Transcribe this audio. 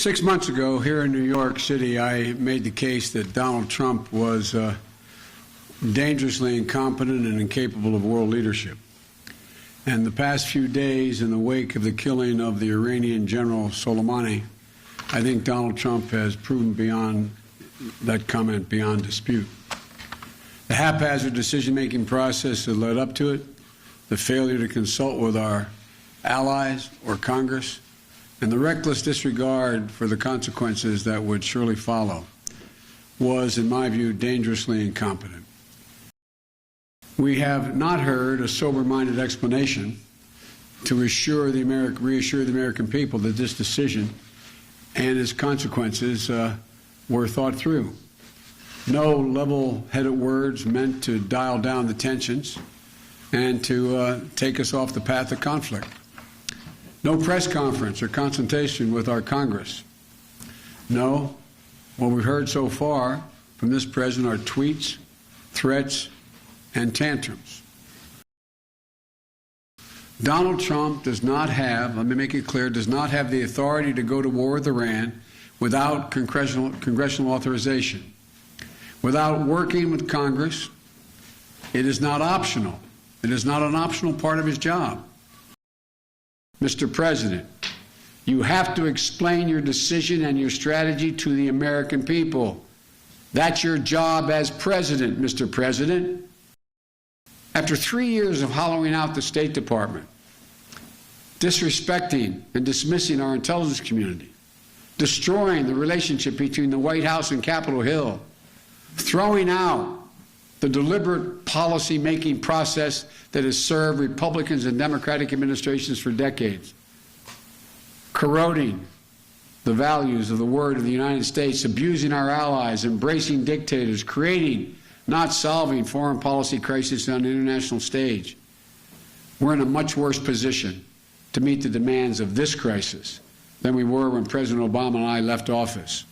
6 months ago, here in New York City, I made the case that Donald Trump was dangerously incompetent and incapable of world leadership. And the past few days, in the wake of the killing of the Iranian General Soleimani, I think Donald Trump has proven beyond that comment beyond dispute. The haphazard decision-making process that led up to it, the failure to consult with our allies or Congress, and the reckless disregard for the consequences that would surely follow was, in my view, dangerously incompetent. We have not heard a sober-minded explanation to reassure the American people that this decision and its consequences were thought through. No level-headed words meant to dial down the tensions and to take us off the path of conflict. No press conference or consultation with our Congress. No, what we've heard so far from this president are tweets, threats, and tantrums. Donald Trump does not have, let me make it clear, does not have the authority to go to war with Iran without congressional authorization. Without working with Congress, it is not optional. It is not an optional part of his job. Mr. President, you have to explain your decision and your strategy to the American people. That's your job as president, Mr. President. After 3 years of hollowing out the State Department, disrespecting and dismissing our intelligence community, destroying the relationship between the White House and Capitol Hill, throwing out the deliberate policy-making process that has served Republicans and Democratic administrations for decades, corroding the values of the word of the United States, abusing our allies, embracing dictators, creating, not solving foreign policy crises on the international stage. We're in a much worse position to meet the demands of this crisis than we were when President Obama and I left office.